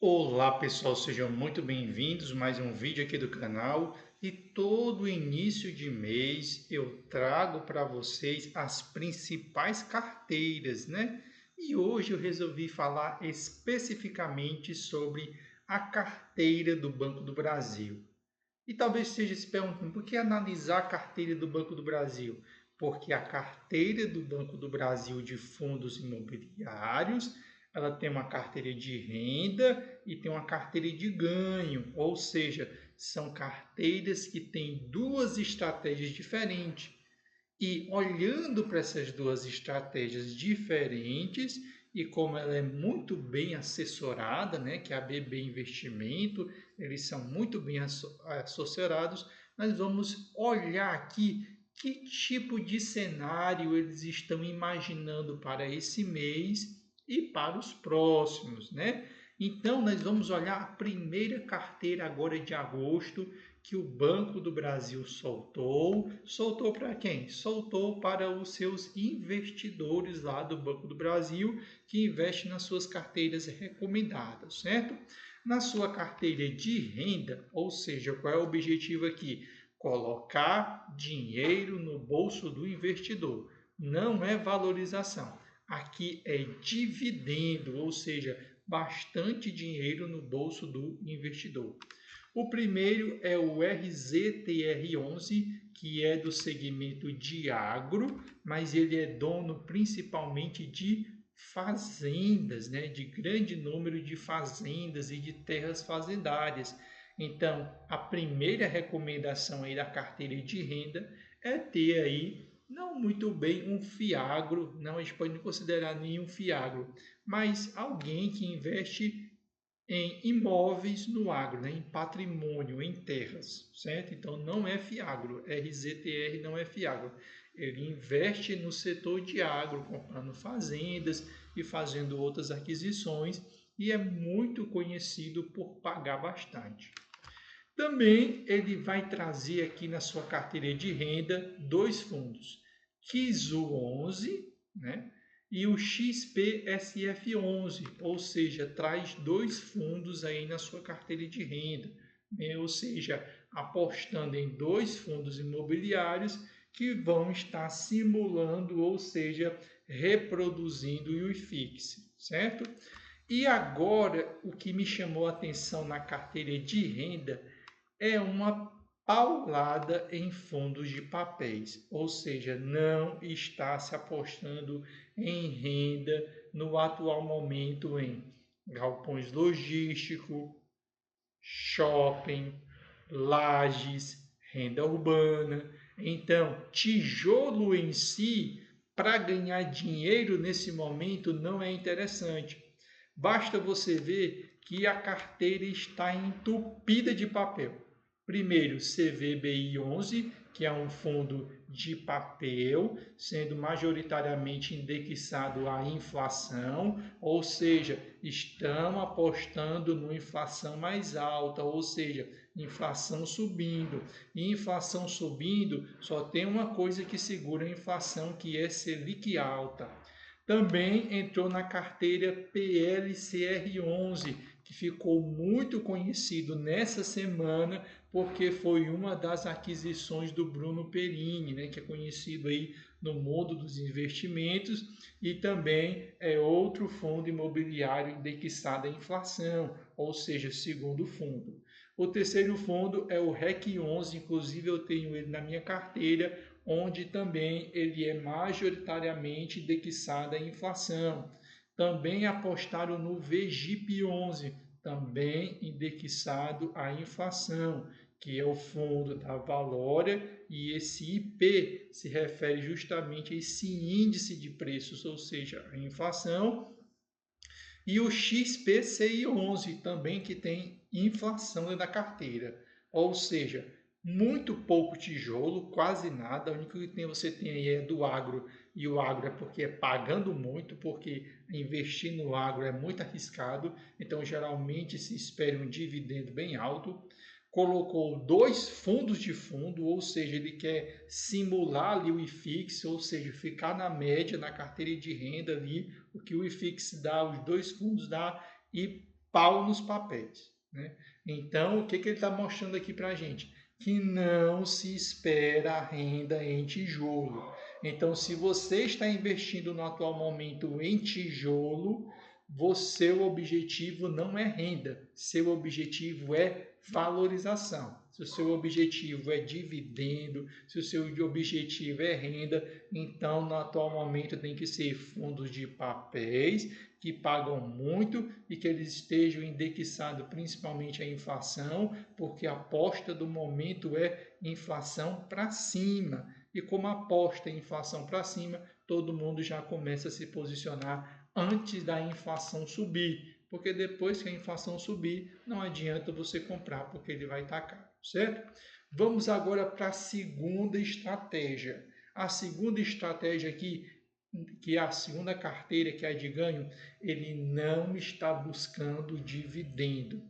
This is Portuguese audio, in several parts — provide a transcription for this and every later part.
Olá pessoal, sejam muito bem-vindos a mais um vídeo aqui do canal e todo início de mês eu trago para vocês as principais carteiras, né? E hoje eu resolvi falar especificamente sobre a carteira do Banco do Brasil. E talvez esteja se perguntando por que analisar a carteira do Banco do Brasil? Porque a carteira do Banco do Brasil de fundos imobiliários, ela tem uma carteira de renda e tem uma carteira de ganho, ou seja, são carteiras que têm duas estratégias diferentes. E olhando para essas duas estratégias diferentes, e como ela é muito bem assessorada, né, que é a BB Investimento, eles são muito bem assessorados, nós vamos olhar aqui que tipo de cenário eles estão imaginando para esse mês e para os próximos, né? Então, nós vamos olhar a primeira carteira agora de agosto, que o Banco do Brasil soltou. Soltou para quem? Soltou para os seus investidores lá do Banco do Brasil, que investem nas suas carteiras recomendadas, certo? Na sua carteira de renda, ou seja, qual é o objetivo aqui? Colocar dinheiro no bolso do investidor. Não é valorização. Aqui é dividendo, ou seja, bastante dinheiro no bolso do investidor. O primeiro é o RZTR11, que é do segmento de agro, mas ele é dono principalmente de fazendas, né? De grande número de fazendas e de terras fazendárias. Então, a primeira recomendação aí da carteira de renda é ter aí não muito bem um fiagro, não, a gente pode não considerar nenhum fiagro, mas alguém que investe em imóveis no agro, né, em patrimônio, em terras, certo? Então não é Fiagro, RZTR não é Fiagro. Ele investe no setor de agro, comprando fazendas e fazendo outras aquisições e é muito conhecido por pagar bastante. Também ele vai trazer aqui na sua carteira de renda dois fundos, Kizu 11, né? E o XPSF11, ou seja, traz dois fundos aí na sua carteira de renda, né? Ou seja, apostando em dois fundos imobiliários que vão estar simulando, ou seja, reproduzindo o IFIX, certo? E agora, o que me chamou a atenção na carteira de renda é uma paulada em fundos de papéis, ou seja, não está se apostando em renda no atual momento em galpões logísticos, shopping, lajes, renda urbana. Então, tijolo em si, para ganhar dinheiro nesse momento, não é interessante. Basta você ver que a carteira está entupida de papel. Primeiro, CVBI 11, que é um fundo de papel, sendo majoritariamente indexado à inflação, ou seja, estão apostando numa inflação mais alta, ou seja, inflação subindo. E inflação subindo, só tem uma coisa que segura a inflação, que é Selic alta. Também entrou na carteira PLCR11, que ficou muito conhecido nessa semana porque foi uma das aquisições do Bruno Perini, né, que é conhecido aí no mundo dos investimentos e também é outro fundo imobiliário indexado à inflação, ou seja, segundo fundo. O terceiro fundo é o REC 11, inclusive eu tenho ele na minha carteira, onde também ele é majoritariamente indexado à inflação. Também apostaram no VGIP 11, também indexado à inflação, que é o fundo da Valora, e esse IP se refere justamente a esse índice de preços, ou seja, a inflação, e o XPCI 11 também que tem inflação da carteira, ou seja, muito pouco tijolo, quase nada. O único que você tem aí é do agro, e o agro é porque é pagando muito, porque investir no agro é muito arriscado, então geralmente se espera um dividendo bem alto. Colocou dois fundos de fundo, ou seja, ele quer simular ali o IFIX, ou seja, ficar na média na carteira de renda ali, o que o IFIX dá, os dois fundos dá, e pau nos papéis, né? Então, o que ele está mostrando aqui para a gente? Que não se espera a renda em tijolo. Então, se você está investindo no atual momento em tijolo, seu objetivo não é renda, seu objetivo é valorização. Se o seu objetivo é dividendo, se o seu objetivo é renda, então no atual momento tem que ser fundos de papéis que pagam muito e que eles estejam indexados principalmente à inflação, porque a aposta do momento é inflação para cima. E como aposta em inflação para cima, todo mundo já começa a se posicionar antes da inflação subir, porque depois que a inflação subir, não adianta você comprar, porque ele vai estar caro, certo? Vamos agora para a segunda estratégia. A segunda estratégia aqui, que é a segunda carteira, que é a de ganho, ele não está buscando dividendo,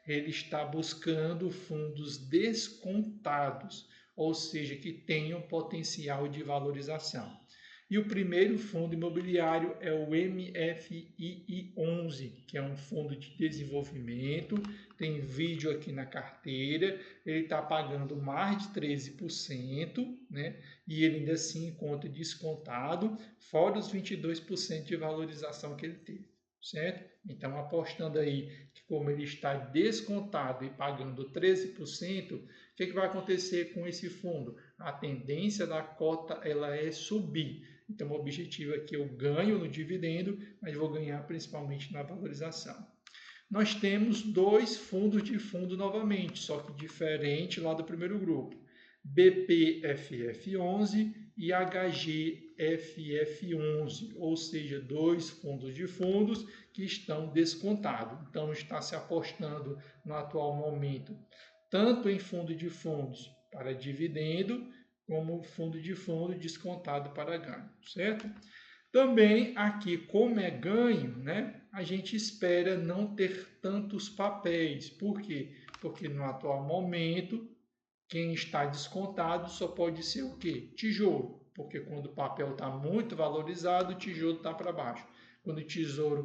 ele está buscando fundos descontados, ou seja, que tenham potencial de valorização. E o primeiro fundo imobiliário é o MFII11, que é um fundo de desenvolvimento. Tem vídeo aqui na carteira. Ele está pagando mais de 13%, né? E ele ainda assim encontra descontado, fora os 22% de valorização que ele teve, certo? Então, apostando aí que como ele está descontado e pagando 13%, o que vai acontecer com esse fundo? A tendência da cota ela é subir. Então, o objetivo aqui é eu ganho no dividendo, mas vou ganhar principalmente na valorização. Nós temos dois fundos de fundo novamente, só que diferente lá do primeiro grupo. BPFF11 e HGFF11, ou seja, dois fundos de fundos que estão descontados. Então, está se apostando no atual momento tanto em fundo de fundos para dividendo, como fundo de fundo descontado para ganho, certo? Também aqui, como é ganho, né, a gente espera não ter tantos papéis. Por quê? Porque no atual momento, quem está descontado só pode ser o quê? Tijolo. Porque quando o papel está muito valorizado, o tijolo está para baixo. Quando o tijolo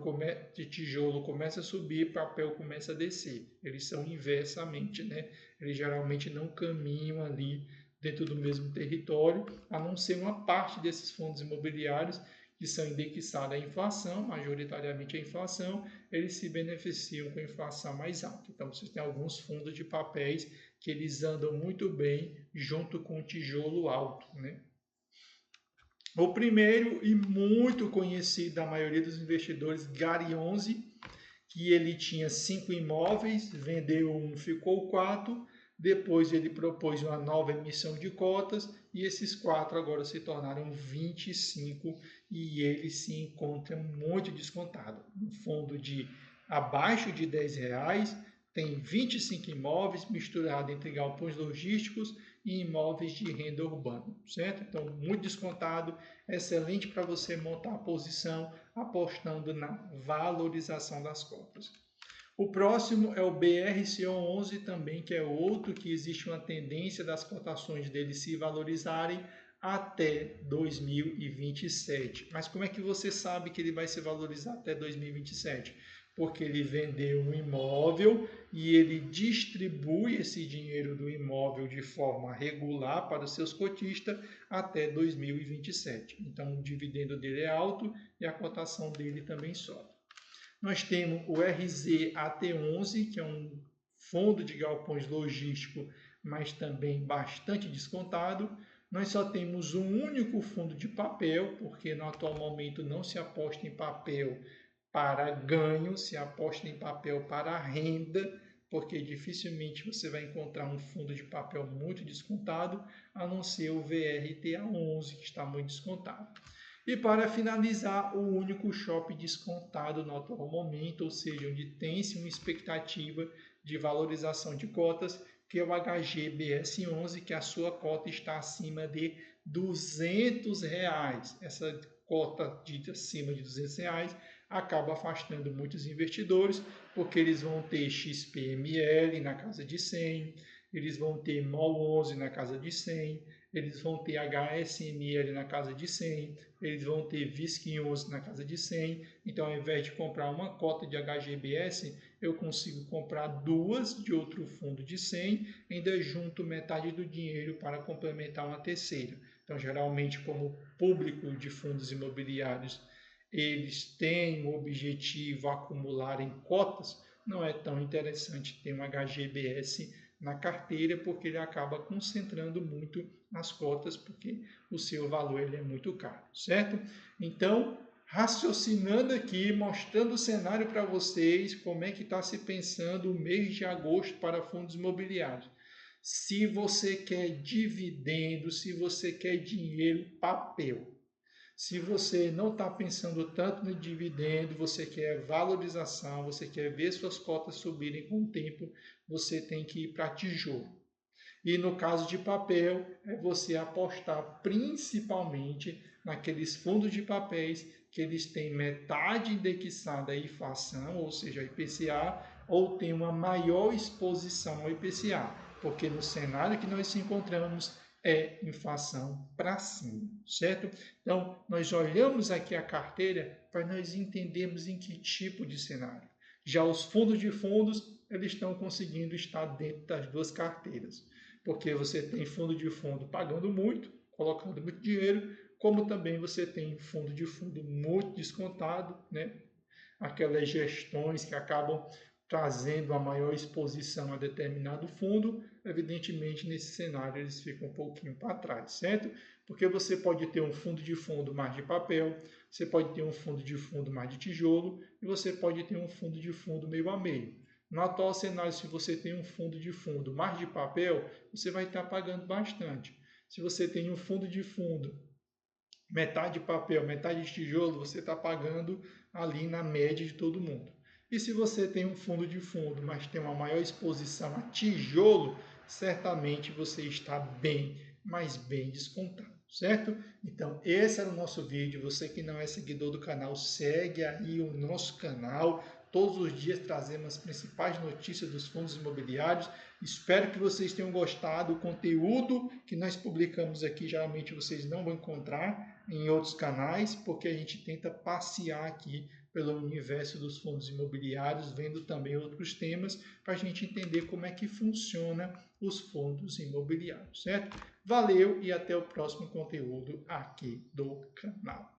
começa a subir, o papel começa a descer. Eles são inversamente, né? Eles geralmente não caminham ali dentro do mesmo território, a não ser uma parte desses fundos imobiliários que são indexados à inflação, majoritariamente à inflação, eles se beneficiam com a inflação mais alta. Então, vocês têm alguns fundos de papéis que eles andam muito bem junto com o tijolo alto, né? O primeiro e muito conhecido da maioria dos investidores, Gari 11, que ele tinha 5 imóveis, vendeu um, ficou 4, depois ele propôs uma nova emissão de cotas e esses 4 agora se tornaram 25 e ele se encontra muito descontado. Um fundo de abaixo de R$ 10, tem 25 imóveis misturados entre galpões logísticos e imóveis de renda urbana, certo? Então, muito descontado, excelente para você montar a posição apostando na valorização das cotas. O próximo é o BRCO11 também, que é outro que existe uma tendência das cotações dele se valorizarem até 2027. Mas como é que você sabe que ele vai se valorizar até 2027? Porque ele vendeu um imóvel e ele distribui esse dinheiro do imóvel de forma regular para os seus cotistas até 2027. Então, o dividendo dele é alto e a cotação dele também sobe. Nós temos o RZAT11, que é um fundo de galpões logístico, mas também bastante descontado. Nós só temos um único fundo de papel, porque no atual momento não se aposta em papel para ganho, se aposta em papel para renda, porque dificilmente você vai encontrar um fundo de papel muito descontado, a não ser o VRTA11, que está muito descontado. E para finalizar, o único shopping descontado no atual momento, ou seja, onde tem-se uma expectativa de valorização de cotas, que é o HGBS11, que a sua cota está acima de R$ 200. Essa cota de acima de R$ 200 acaba afastando muitos investidores, porque eles vão ter XPML na casa de 100, eles vão ter MOL 11 na casa de 100, eles vão ter HSML na casa de 100, eles vão ter VISC-11 na casa de 100. Então, ao invés de comprar uma cota de HGBS, eu consigo comprar duas de outro fundo de 100, ainda junto metade do dinheiro para complementar uma terceira. Então, geralmente, como público de fundos imobiliários, eles têm o objetivo acumular em cotas, não é tão interessante ter um HGBS na carteira, porque ele acaba concentrando muito nas cotas, porque o seu valor ele é muito caro, certo? Então, raciocinando aqui, mostrando o cenário para vocês, como é que está se pensando o mês de agosto para fundos imobiliários. Se você quer dividendo, se você quer dinheiro, papel. Se você não está pensando tanto no dividendo, você quer valorização, você quer ver suas cotas subirem com o tempo, você tem que ir para tijolo. E no caso de papel, é você apostar principalmente naqueles fundos de papéis que eles têm metade indexada à inflação, ou seja, IPCA, ou tem uma maior exposição ao IPCA, porque no cenário que nós se encontramos é inflação para cima, certo? Então, nós olhamos aqui a carteira para nós entendermos em que tipo de cenário. Já os fundos de fundos, eles estão conseguindo estar dentro das duas carteiras, porque você tem fundo de fundo pagando muito, colocando muito dinheiro, como também você tem fundo de fundo muito descontado, né? Aquelas gestões que acabam trazendo a maior exposição a determinado fundo, evidentemente nesse cenário eles ficam um pouquinho para trás, certo? Porque você pode ter um fundo de fundo mais de papel, você pode ter um fundo de fundo mais de tijolo e você pode ter um fundo de fundo meio a meio. No atual cenário, se você tem um fundo de fundo mais de papel, você vai estar pagando bastante. Se você tem um fundo de fundo metade papel, metade tijolo, você está pagando ali na média de todo mundo. E se você tem um fundo de fundo, mas tem uma maior exposição a tijolo, certamente você está bem, mas bem descontado, certo? Então, esse era o nosso vídeo. Você que não é seguidor do canal, segue aí o nosso canal. Todos os dias trazemos as principais notícias dos fundos imobiliários. Espero que vocês tenham gostado. O conteúdo que nós publicamos aqui, geralmente vocês não vão encontrar em outros canais, porque a gente tenta passear aqui pelo universo dos fundos imobiliários, vendo também outros temas, para a gente entender como é que funciona os fundos imobiliários, certo? Valeu e até o próximo conteúdo aqui do canal.